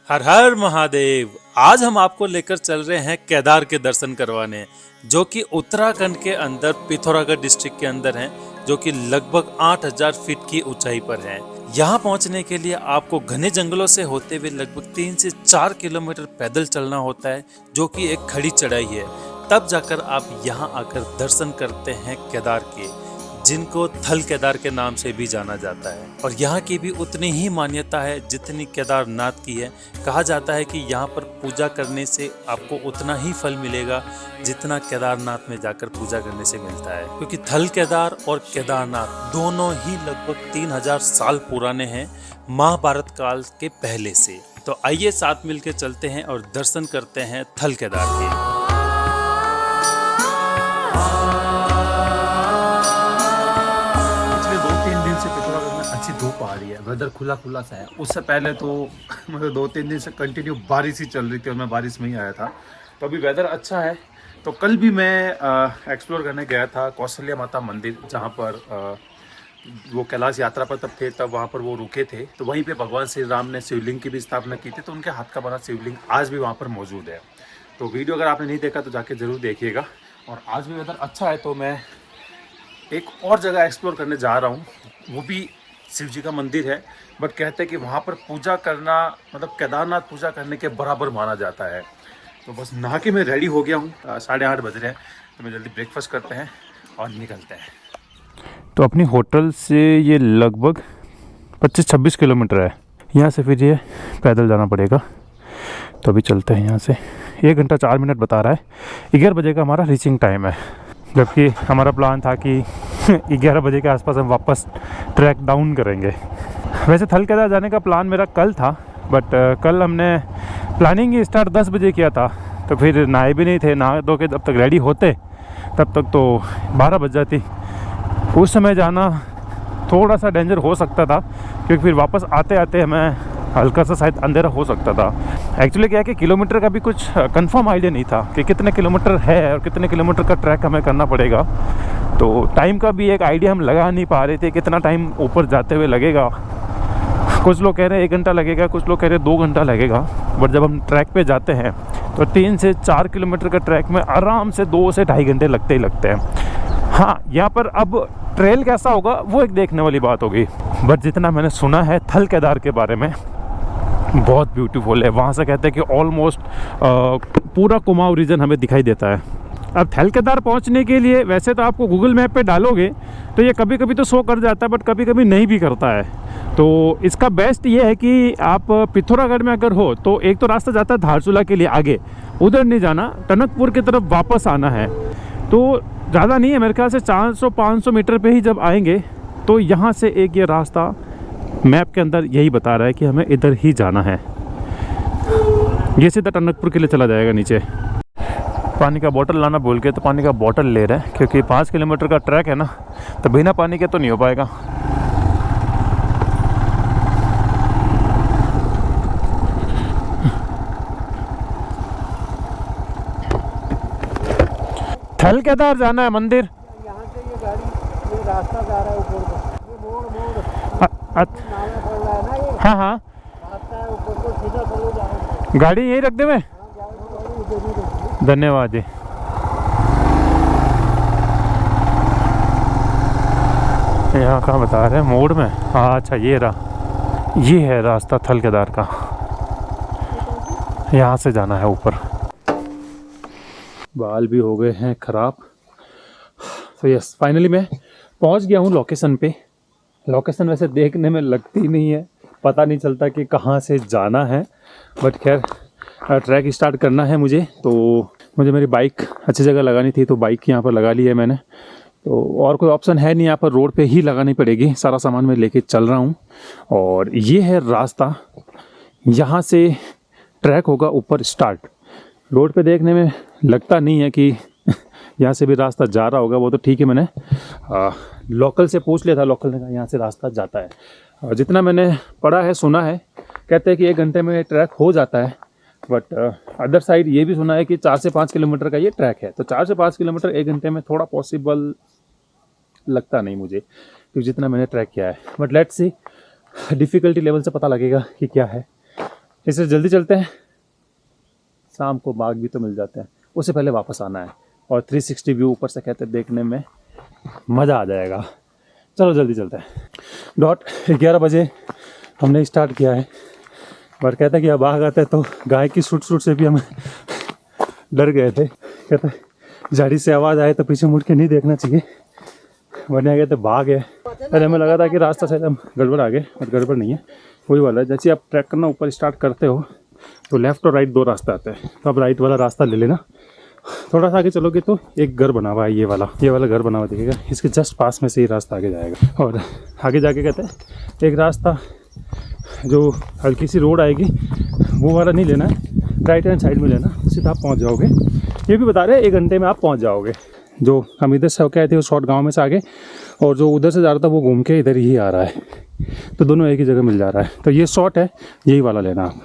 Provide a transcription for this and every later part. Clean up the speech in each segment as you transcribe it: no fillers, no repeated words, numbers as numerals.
हर हर महादेव। आज हम आपको लेकर चल रहे हैं केदार के दर्शन करवाने, जो कि उत्तराखंड के अंदर पिथौरागढ़ डिस्ट्रिक्ट के अंदर हैं, जो कि लगभग 8000 फीट की ऊंचाई पर हैं। यहाँ पहुँचने के लिए आपको घने जंगलों से होते हुए लगभग 3 से 4 किलोमीटर पैदल चलना होता है, जो कि एक खड़ी चढ़ाई है। तब जाकर आप यहाँ आकर दर्शन करते हैं केदार के, जिनको थल केदार के नाम से भी जाना जाता है। और यहाँ की भी उतनी ही मान्यता है जितनी केदारनाथ की है। कहा जाता है कि यहाँ पर पूजा करने से आपको उतना ही फल मिलेगा जितना केदारनाथ में जाकर पूजा करने से मिलता है, क्योंकि थल केदार और केदारनाथ दोनों ही लगभग 3000 साल पुराने हैं, महाभारत काल के पहले से। तो आइए साथ मिलकर चलते हैं और दर्शन करते हैं थल केदार के। अच्छी धूप आ रही है, वेदर खुला खुला सा है। उससे पहले तो मतलब 2-3 दिन से कंटिन्यू बारिश ही चल रही थी और मैं बारिश में ही आया था। तो अभी वेदर अच्छा है। तो कल भी मैं एक्सप्लोर करने गया था कौशल्या माता मंदिर, जहाँ पर वो कैलाश यात्रा पर तब थे, तब वहाँ पर वो रुके थे। तो वहीं पे भगवान श्री राम ने शिवलिंग की भी स्थापना की थी, तो उनके हाथ का बना शिवलिंग आज भी वहाँ पर मौजूद है। तो वीडियो अगर आपने नहीं देखा तो जाके ज़रूर देखिएगा। और आज भी वेदर अच्छा है, तो मैं एक और जगह एक्सप्लोर करने जा रहा हूँ। वो भी शिव जी का मंदिर है, बट कहते हैं कि वहाँ पर पूजा करना मतलब केदारनाथ पूजा करने के बराबर माना जाता है। तो बस नहा के मैं रेडी हो गया हूँ, 8:30 बज रहे हैं। तो मैं जल्दी ब्रेकफास्ट करते हैं और निकलते हैं। तो अपनी होटल से ये लगभग 25-26 किलोमीटर है। यहाँ से फिर ये पैदल जाना पड़ेगा। तो अभी चलते हैं यहाँ से। 1 घंटा 4 मिनट बता रहा है। 11 बजे का हमारा रीचिंग टाइम है, जबकि हमारा प्लान था कि 11 बजे के आसपास हम वापस ट्रैक डाउन करेंगे। वैसे थल केदार जाने का प्लान मेरा कल था, बट कल हमने प्लानिंग ही स्टार्ट 10 बजे किया था। तो फिर नहाए भी नहीं थे, नहा धो के जब तक रेडी होते तब तक तो 12 बज जाती। उस समय जाना थोड़ा सा डेंजर हो सकता था, क्योंकि फिर वापस आते आते हमें हल्का सा शायद अंधेरा हो सकता था। एक्चुअली क्या है कि किलोमीटर का भी कुछ कंफर्म आइडिया नहीं था कि कितने किलोमीटर है और कितने किलोमीटर का ट्रैक हमें करना पड़ेगा। तो टाइम का भी एक आइडिया हम लगा नहीं पा रहे थे, कितना टाइम ऊपर जाते हुए लगेगा। कुछ लोग कह रहे हैं 1 घंटा लगेगा, कुछ लोग कह रहे हैं 2 घंटा लगेगा। बट जब हम ट्रैक पे जाते हैं तो 3 से 4 किलोमीटर का ट्रैक में आराम से 2 से ढाई घंटे लगते ही लगते हैं। हाँ, यहाँ पर अब ट्रेल कैसा होगा वो एक देखने वाली बात होगी। बट जितना मैंने सुना है थल केदार के बारे में, बहुत ब्यूटीफुल है। वहाँ से कहते हैं कि ऑलमोस्ट पूरा कुमाऊं रीजन हमें दिखाई देता है। अब थल केदार पहुँचने के लिए वैसे तो आपको गूगल मैप पे डालोगे तो ये कभी कभी तो शो कर जाता है, बट कभी कभी नहीं भी करता है। तो इसका बेस्ट ये है कि आप पिथौरागढ़ में अगर हो तो एक तो रास्ता जाता है धारचूला के लिए आगे, उधर नहीं जाना, टनकपुर की तरफ वापस आना है। तो ज़्यादा नहीं है, मेरे ख्याल से 400-500 मीटर पे ही जब आएंगे तो यहाँ से एक ये रास्ता मैप के अंदर यही बता रहा है कि हमें इधर ही जाना है। ये सीधा टनकपुर के लिए चला जाएगा नीचे। पानी का बोतल लाना भूल के, तो पानी का बोतल ले रहे हैं, क्योंकि 5 किलोमीटर का ट्रैक है ना, तो बिना पानी के तो नहीं हो पाएगा। थल केदार जाना है मंदिर। यहाँ से ये गाड़ी, ये रास्ता जा रहा है ऊपर को, ये मोड़ नाला पड़ रहा है ना, ये हाँ हाँ, रास्ता है ऊपर को, सीधा चले जाएंगे। गाड़ी यहीं रख दे मैं। धन्यवाद जी। यहाँ कहाँ बता रहे हैं, मोड़ में। हाँ अच्छा, ये रहा, ये है रास्ता थल केदार का। यहाँ से जाना है ऊपर। बाल भी हो गए हैं ख़राब। तो यस, फाइनली मैं पहुँच गया हूँ लोकेशन पे। लोकेशन वैसे देखने में लगती नहीं है, पता नहीं चलता कि कहाँ से जाना है, बट खैर ट्रैक स्टार्ट करना है मुझे। तो मुझे मेरी बाइक अच्छी जगह लगानी थी, तो बाइक यहाँ पर लगा ली है मैंने। तो और कोई ऑप्शन है नहीं, यहाँ पर रोड पे ही लगानी पड़ेगी। सारा सामान मैं लेके चल रहा हूँ। और ये है रास्ता, यहाँ से ट्रैक होगा ऊपर स्टार्ट। रोड पे देखने में लगता नहीं है कि यहाँ से भी रास्ता जा रहा होगा। वो तो ठीक है, मैंने लोकल से पूछ लिया था, लोकल ने कहा यहाँ से रास्ता जाता है। और जितना मैंने पढ़ा है, सुना है, कहते हैं कि 1 घंटे में ट्रैक हो जाता है। बट अदर साइड ये भी सुना है कि 4 से 5 किलोमीटर का ये ट्रैक है। तो 4 से 5 किलोमीटर 1 घंटे में थोड़ा पॉसिबल लगता नहीं मुझे, क्योंकि जितना मैंने ट्रैक किया है। But let's see, difficulty level से पता लगेगा कि क्या है। इससे जल्दी चलते हैं, शाम को बाग भी तो मिल जाते हैं, उससे पहले वापस आना है और 360 व्यू ऊपर से कहते देखने में मज़ा आ जाएगा। चलो जल्दी चलते हैं। 11 बजे हमने स्टार्ट किया है, पर कहता कि अब बाघ आता है तो गाय की सूट से भी हम डर गए थे। कहते झाड़ी से आवाज़ आए तो पीछे मुड़ के नहीं देखना चाहिए, वरना कहते बाघ है। पहले हमें लगा था कि रास्ता शायद हम गड़बड़ आ गए, और गड़बड़ नहीं है, वही वाला है। जैसे आप ट्रैक करना ऊपर स्टार्ट करते हो तो लेफ़्ट और राइट 2 रास्ते आते हैं, तो आप राइट वाला रास्ता ले लेना। थोड़ा सा आगे चलोगे तो एक घर बना हुआ है, ये वाला घर बना हुआ दिखेगा, इसके जस्ट पास में से ही रास्ता आगे जाएगा। और आगे जाके कहते हैं एक रास्ता जो हल्की सी रोड आएगी वो वाला नहीं लेना है, राइट हैंड साइड में लेना, सीधा आप पहुंच जाओगे। ये भी बता रहे हैं 1 घंटे में आप पहुंच जाओगे। जो हम इधर से होके आए थे वो शॉर्ट गांव में से आगे, और जो उधर से जा रहा था वो घूम के इधर ही आ रहा है, तो दोनों एक ही जगह मिल जा रहा है। तो ये शॉर्ट है, यही वाला लेना आप।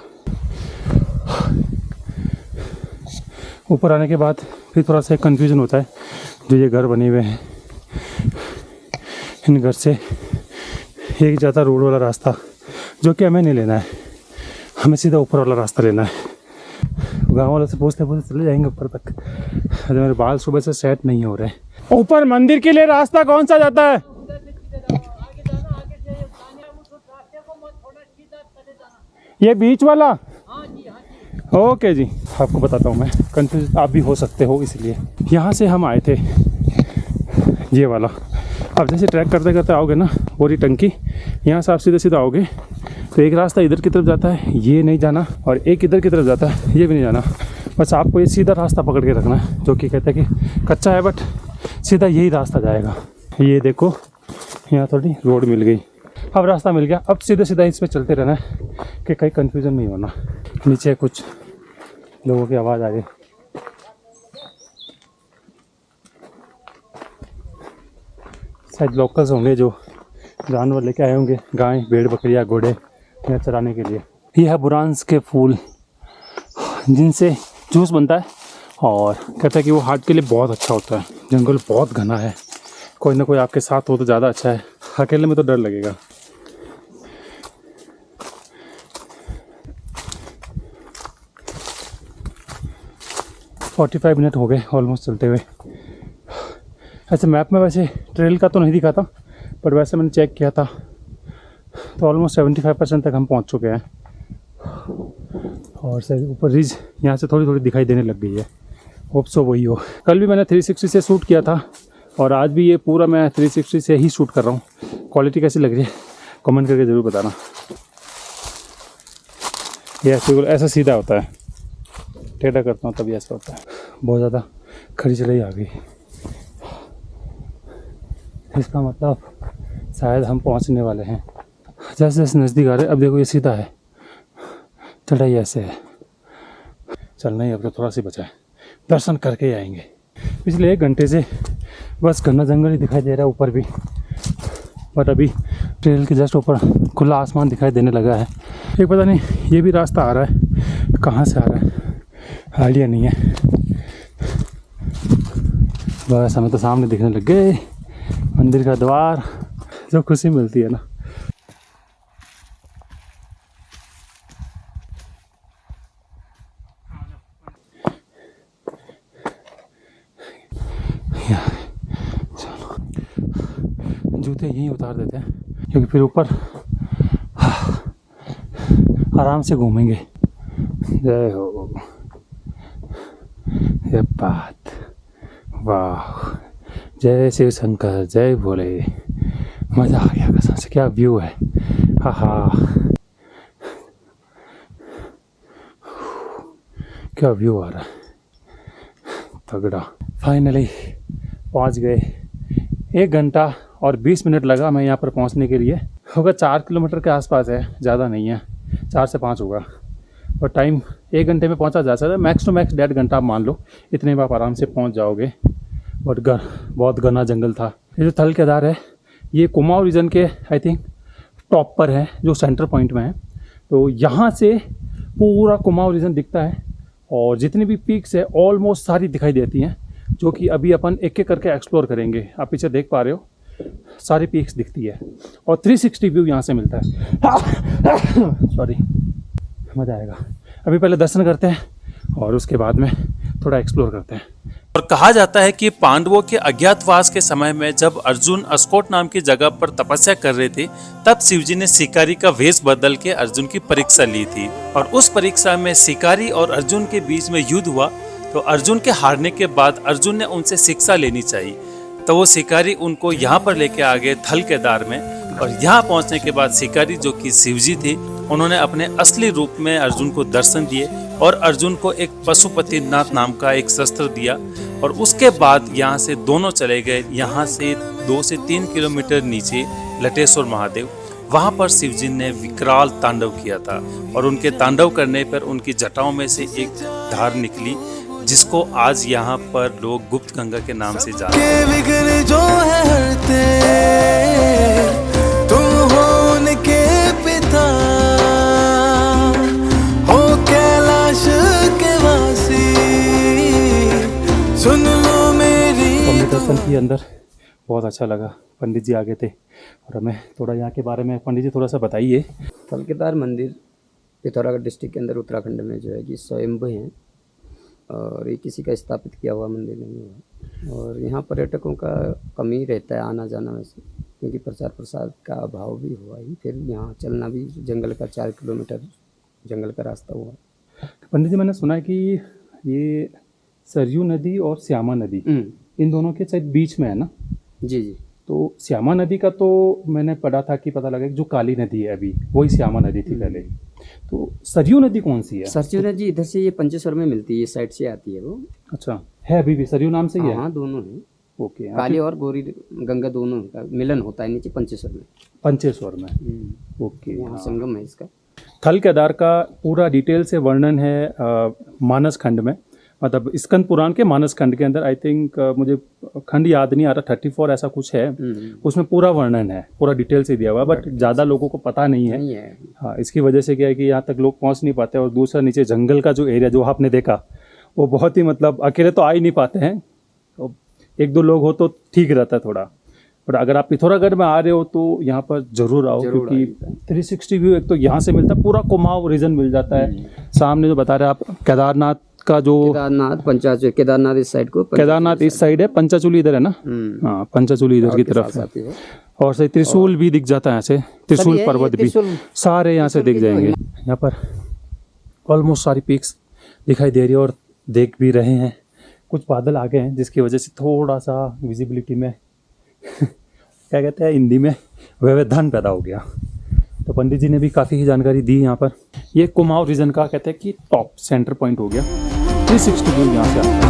ऊपर आने के बाद फिर थोड़ा सा कन्फ्यूज़न होता है, जो ये घर बने हुए हैं, इन घर से एक जाता रोड वाला रास्ता, जो कि हमें नहीं लेना है, हमें सीधा ऊपर वाला रास्ता लेना है। गाँव वालों से पूछते चले जाएंगे ऊपर तक। अरे मेरे बाल सुबह से सेट नहीं हो रहे। ऊपर मंदिर के लिए रास्ता कौन सा जाता है? ये बीच वाला? ओके जी, आपको बताता हूँ मैं, कंफ्यूज आप भी हो सकते हो, इसलिए यहाँ से हम आए थे, ये वाला। अब जैसे ट्रैक करते करते आओगे ना, बोरी टंकी, यहाँ से आप सीधे सीधा आओगे तो एक रास्ता इधर की तरफ जाता है, ये नहीं जाना, और एक इधर की तरफ जाता है, ये भी नहीं जाना। बस आपको ये सीधा रास्ता पकड़ के रखना है, जो कि कहते हैं कि कच्चा है बट सीधा यही रास्ता जाएगा। ये देखो यहाँ थोड़ी रोड मिल गई, अब रास्ता मिल गया। अब सीधे सीधा इस पर चलते रहना है कि कहीं कन्फ्यूज़न नहीं होना। नीचे कुछ लोगों की आवाज़ आ रही, शायद लोकल्स होंगे जो जानवर लेके आए होंगे, गाय, भेड़, बकरियाँ, घोड़े यहाँ चराने के लिए। ये है बुरांस के फूल, जिनसे जूस बनता है, और कहता है कि वो हार्ट के लिए बहुत अच्छा होता है। जंगल बहुत घना है, कोई ना कोई आपके साथ हो तो ज़्यादा अच्छा है, अकेले में तो डर लगेगा। और 45 मिनट हो गए ऑलमोस्ट चलते हुए। ऐसे मैप में वैसे ट्रेल का तो नहीं दिखा था, पर वैसे मैंने चेक किया था तो ऑलमोस्ट 75% तक हम पहुंच चुके हैं। और से ऊपर रिज यहाँ से थोड़ी थोड़ी दिखाई देने लग गई है, होप सो वही हो। कल भी मैंने 360 से शूट किया था, और आज भी ये पूरा मैं 360 से ही शूट कर रहा हूँ। क्वालिटी कैसी लग रही है कमेंट करके ज़रूर बताना। ये ऐसा सीधा होता है, टेढ़ा करता हूँ तभी ऐसा होता है। बहुत ज़्यादा खड़ी चढ़ाई आ गई, इसका मतलब शायद हम पहुँचने वाले हैं। जैसे जैसे नज़दीक आ रहे, अब देखो ये सीधा है, चढ़ाई ऐसे है, चलना ही अब तो थोड़ा सी बचा है, दर्शन करके ही आएंगे। पिछले 1 घंटे से बस घना जंगल ही दिखाई दे रहा है ऊपर भी, बट अभी ट्रेल के जस्ट ऊपर खुला आसमान दिखाई देने लगा है। एक पता नहीं ये भी रास्ता आ रहा है, कहाँ से आ रहा है आइडिया नहीं है। बस हमें तो सामने दिखने लग गए मंदिर का द्वार, जो खुशी मिलती है ना। जूते यहीं उतार देते हैं, क्योंकि फिर ऊपर आराम से घूमेंगे। जय हो, ये बात, वाह, जय शिव शंकर, जय भोले, मज़ा आ गया कसम से। क्या व्यू है, हा हा, क्या व्यू आ रहा है, तगड़ा। फाइनली पहुंच गए। 1 घंटा और 20 मिनट लगा मैं यहाँ पर पहुँचने के लिए। होगा 4 किलोमीटर के आसपास है, ज़्यादा नहीं है, 4 से 5 होगा। और टाइम 1 घंटे में पहुँचा जा सकता है, मैक्स टू मैक्स 1.5 घंटा आप मान लो, इतने में आप आराम से पहुँच जाओगे। बट बहुत घना जंगल था। ये जो थल केदार है, ये कुमाऊं रीजन के आई थिंक टॉप पर है, जो सेंटर पॉइंट में है। तो यहाँ से पूरा कुमाऊं रीजन दिखता है, और जितनी भी पीक्स है ऑलमोस्ट सारी दिखाई देती हैं, जो कि अभी अपन एक एक करके एक्सप्लोर करेंगे। आप पीछे देख पा रहे हो, सारी पीक्स दिखती है, और 360 व्यू यहाँ से मिलता है। सॉरी, मज़ा आएगा। अभी पहले दर्शन करते हैं और उसके बाद में थोड़ा एक्सप्लोर करते हैं। और कहा जाता है कि पांडवों के अज्ञातवास के समय में जब अर्जुन अस्कोट नाम की जगह पर तपस्या कर रहे थे, तब शिवजी ने शिकारी का वेश बदल के अर्जुन की परीक्षा ली थी। और उस परीक्षा में शिकारी और अर्जुन के बीच में युद्ध हुआ। तो अर्जुन के हारने के बाद अर्जुन ने उनसे शिक्षा लेनी चाहिए, तो वो शिकारी उनको यहाँ पर लेके आ गए थल केदार में। और यहाँ पहुँचने के बाद शिकारी जो कि शिवजी थे, उन्होंने अपने असली रूप में अर्जुन को दर्शन दिए और अर्जुन को एक पशुपतिनाथ नाम का एक शस्त्र दिया। और उसके बाद यहाँ से दोनों चले गए, यहाँ से 2 से 3 किलोमीटर नीचे लटेश्वर महादेव। वहाँ पर शिवजी ने विकराल तांडव किया था और उनके तांडव करने पर उनकी जटाओं में से एक धार निकली, जिसको आज यहाँ पर लोग गुप्त गंगा के नाम से जानते हैं। विघ्न जो है हरते, तुम हो उनके पिता, हो कैलाश के वासी, सुन लो मेरी। हमने दर्शन किए अंदर, बहुत अच्छा लगा। पंडित जी आगे थे और हमें थोड़ा यहाँ के बारे में पंडित जी थोड़ा सा बताइए। थल केदार मंदिर पिथौरागढ़ डिस्ट्रिक्ट के अंदर उत्तराखंड में जो है कि स्वयंभू हैं और ये किसी का स्थापित किया हुआ मंदिर नहीं है। और यहाँ पर्यटकों का कमी रहता है आना जाना वैसे, क्योंकि प्रचार प्रसार का अभाव भी हुआ ही। फिर यहाँ चलना भी जंगल का 4 किलोमीटर जंगल का रास्ता हुआ। पंडित जी, मैंने सुना है कि ये सरयू नदी और श्यामा नदी इन दोनों के शायद बीच में है ना? जी जी। तो श्यामा नदी का तो मैंने पढ़ा था कि पता लगा कि जो काली नदी है अभी वही श्यामा नदी थी पहले। तो सरयू नदी कौन सी है? सरयू नदी इधर से ये पंचेश्वर में मिलती है, ये साइड से आती है वो। अच्छा, है अभी भी सरयू नाम से ही है? हाँ, दोनों है। ओके। काली और गोरी गंगा दोनों का मिलन होता है नीचे पंचेश्वर में। पंचेश्वर में, ओके। यहाँ संगम है इसका। थल केदार का पूरा डिटेल से वर्णन है मानस खंड में, मतलब स्कंद पुराण के मानस खंड के अंदर। आई थिंक मुझे खंड याद नहीं आ रहा, 34 ऐसा कुछ है। उसमें पूरा वर्णन है, पूरा डिटेल से दिया हुआ है, बट ज़्यादा लोगों को पता नहीं है। हाँ, इसकी वजह से क्या है कि यहाँ तक लोग पहुँच नहीं पाते। और दूसरा, नीचे जंगल का जो एरिया जो आपने देखा वो बहुत ही, मतलब अकेले तो आ ही नहीं पाते हैं, तो 1-2 लोग हो तो ठीक रहता है थोड़ा। पर अगर आप पिथौरागढ़ में आ रहे हो तो यहाँ पर जरूर आओ, क्योंकि 360 व्यू एक तो यहाँ से मिलता है, पूरा कुमाऊं रीजन मिल जाता है। सामने जो बता रहे आप केदारनाथ का जो केदारनाथ केदारनाथ इस साइड को, केदारनाथ इस साइड है, पंचाचूली इधर है ना? हाँ, पंचाचूली इधर की तरफ है। और से त्रिशूल भी दिख जाता है यहाँ से, त्रिशूल पर्वत भी सारे यहाँ से दिख जाएंगे। यहाँ पर ऑलमोस्ट सारी पीक्स दिखाई दे रही है और देख भी रहे हैं। कुछ बादल आ गए हैं जिसकी वजह से थोड़ा सा विजिबिलिटी में क्या कहते हैं हिंदी में, व्यवधान पैदा हो गया। तो पंडित जी ने भी काफ़ी ही जानकारी दी यहाँ पर। ये कुमाऊं रीजन का कहते हैं कि टॉप सेंटर पॉइंट हो गया। 360 व्यू यहाँ से आता है।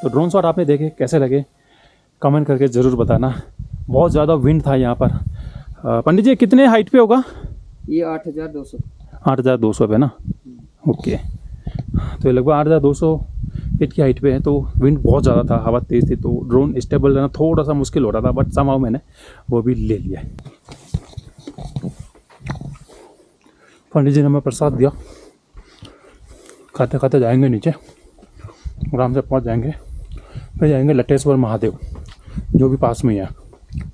तो ड्रोन शॉट आपने देखे, कैसे लगे कमेंट करके ज़रूर बताना। बहुत ज़्यादा विंड था यहाँ पर। पंडित जी, कितने हाइट पे होगा ये? 8,200। 8,200 पे ना? ओके। तो ये लगभग 8,200 फीट की हाइट पे है। तो विंड बहुत ज़्यादा था, हवा तेज़ थी, तो ड्रोन स्टेबल रहना थोड़ा सा मुश्किल हो रहा था, बट समाव मैंने वो भी ले लिया। पंडित जी ने हमें प्रसाद दिया। खाते खाते जाएंगे नीचे, आराम से पहुँच जाएंगे। फिर जाएंगे लटेश्वर महादेव जो भी पास में ही है।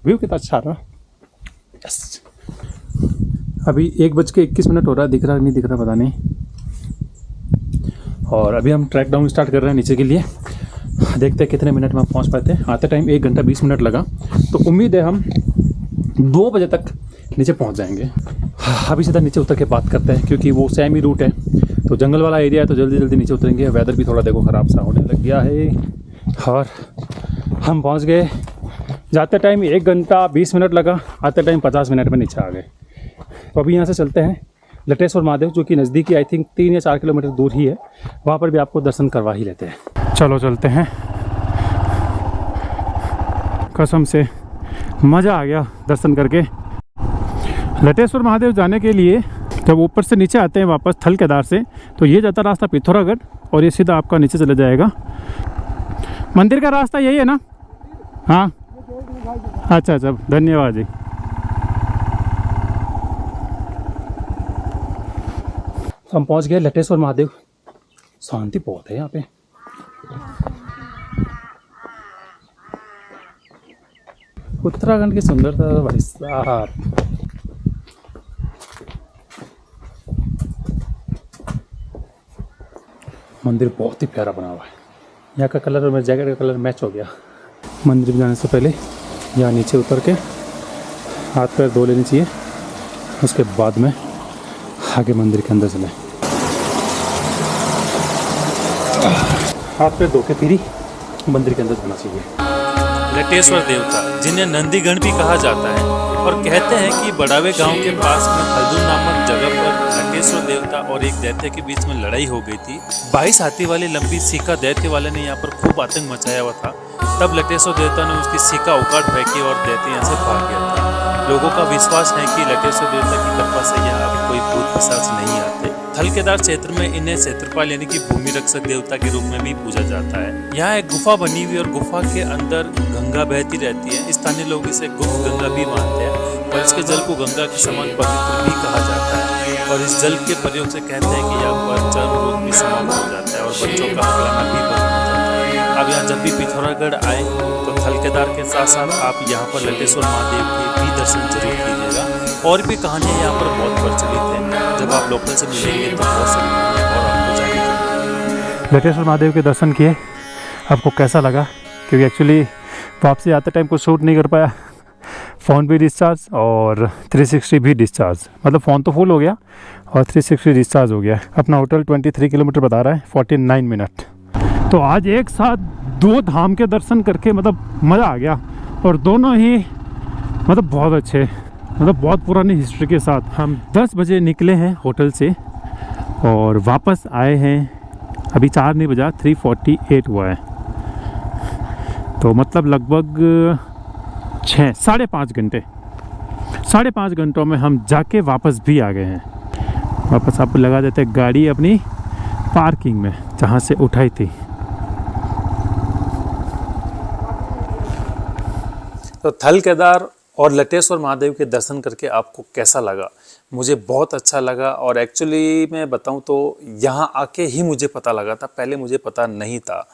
व्यू कितना अच्छा रहा। यस। अभी 1:21 हो रहा है, दिख रहा नहीं दिख रहा पता नहीं। और अभी हम ट्रैक डाउन स्टार्ट कर रहे हैं नीचे के लिए। देखते हैं कितने मिनट में पहुंच पाते हैं। आते टाइम 1 घंटा 20 मिनट लगा, तो उम्मीद है हम 2 बजे तक नीचे पहुंच जाएंगे। अभी सीधा नीचे उतर के बात करते हैं, क्योंकि वो सेमी रूट है, तो जंगल वाला एरिया है, तो जल्दी जल्दी नीचे उतरेंगे। वेदर भी थोड़ा देखो ख़राब सा होने लग गया है। और हम पहुंच गए। जाते टाइम 1 घंटा 20 मिनट लगा, आते टाइम 50 मिनट में नीचे आ गए। तो अभी यहाँ से चलते हैं लटेश्वर महादेव, जो कि नज़दीकी आई थिंक 3 या 4 किलोमीटर दूर ही है। वहाँ पर भी आपको दर्शन करवा ही लेते हैं। चलो चलते हैं। कसम से मज़ा आ गया दर्शन करके। लटेश्वर महादेव जाने के लिए जब ऊपर से नीचे आते हैं वापस थल केदार से, तो ये जाता रास्ता पिथौरागढ़ और ये सीधा आपका नीचे चला जाएगा। मंदिर का रास्ता यही है ना? हाँ, अच्छा अच्छा, धन्यवाद जी। हम पहुंच गए लटेश्वर महादेव। शांति बहुत है यहाँ पे। उत्तराखंड की सुंदरता भाई साहब। मंदिर बहुत ही प्यारा बना हुआ है। यहाँ का कलर और मेरे जैकेट का कलर मैच हो गया। मंदिर में जाने से पहले यहाँ नीचे उतर के हाथ पैर धो लेनी चाहिए, उसके बाद में आगे मंदिर के अंदर चलें। हाथ पैर धो के फिर ही मंदिर के अंदर जाना चाहिए। लटेश्वर देवता, जिन्हें नंदीगण भी कहा जाता है, और कहते हैं कि बड़ावे गांव के पास में हल्दुल नामक जगह पर लटेश्वर देवता और एक दैत्य के बीच में लड़ाई हो गई थी। 22 हाथी वाली लंबी सीका दैत्य वाले ने यहाँ पर खूब आतंक मचाया हुआ था। तब लटेश्वर देवता ने उसकी सीका उखाड़ फेंकी और दैत्य यहाँ से भाग गया था। लोगों का विश्वास है कि लटेश्वर देवता की कृपा से यहाँ अब कोई भूत पिशाच नहीं आते। थल केदार क्षेत्र में इन्हें क्षेत्रपाल यानी कि भूमि रक्षक देवता के रूप में भी पूजा जाता है। यहाँ एक गुफा बनी हुई और गुफा के अंदर गंगा बहती रहती है। स्थानीय लोग इसे गुप्त गंगा भी मानते हैं और इसके जल को गंगा के समान पवित्र भी कहा जाता है। और इस जल के प्रयोग से कहते हैं कि यहाँ पर चर्म रोग भी समाप्त हो जाता है और बच्चों का हगलाना भी बंद हो जाता है। अब यहाँ जब भी पिथौरागढ़ आए तो थल केदार के साथ साथ आप यहाँ पर लटेश्वर महादेव के भी दर्शन जरूर कीजिएगा। और भी कहानियाँ यहाँ पर बहुत प्रचलित हैं। जब आप लोकल से मिलेंगे तो बहुत सारी कहानियाँ और आपको जानेंगे। लटेश्वर महादेव के दर्शन किए, आपको कैसा लगा? क्योंकि एक्चुअली वापसी आते टाइम कुछ शूट नहीं कर पाया। फ़ोन भी डिस्चार्ज और 360 भी डिस्चार्ज, मतलब फ़ोन तो फुल हो गया और 360 डिस्चार्ज हो गया। अपना होटल 23 किलोमीटर बता रहा है, 49 मिनट। तो आज एक साथ 2 धाम के दर्शन करके मतलब मज़ा आ गया। और दोनों ही मतलब बहुत अच्छे, मतलब बहुत पुरानी हिस्ट्री के साथ। हम 10 बजे निकले हैं होटल से और वापस आए हैं अभी 4 नहीं बजा, 3:48 हुआ है। तो मतलब लगभग 5.5 घंटे, 5.5 घंटों में हम जाके वापस भी आ गए हैं। वापस आप लगा देते गाड़ी अपनी पार्किंग में जहाँ से उठाई थी। तो थल केदार और लटेश्वर महादेव के दर्शन करके आपको कैसा लगा? मुझे बहुत अच्छा लगा। और एक्चुअली मैं बताऊं तो यहाँ आके ही मुझे पता लगा था, पहले मुझे पता नहीं था।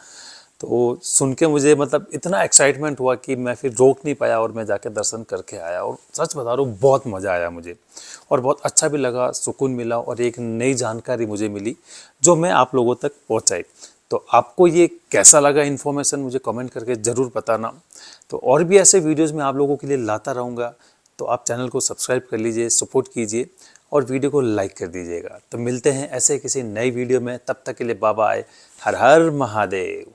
तो सुन के मुझे मतलब इतना एक्साइटमेंट हुआ कि मैं फिर रोक नहीं पाया और मैं जाके दर्शन करके आया। और सच बता रहा हूँ, बहुत मज़ा आया मुझे और बहुत अच्छा भी लगा, सुकून मिला और एक नई जानकारी मुझे मिली जो मैं आप लोगों तक पहुँचाई। तो आपको ये कैसा लगा इन्फॉर्मेशन, मुझे कमेंट करके ज़रूर बताना। तो और भी ऐसे वीडियोस मैं आप लोगों के लिए लाता रहूँगा। तो आप चैनल को सब्सक्राइब कर लीजिए, सपोर्ट कीजिए और वीडियो को लाइक कर दीजिएगा। तो मिलते हैं ऐसे किसी नई वीडियो में, तब तक के लिए बाय बाय। हर हर महादेव।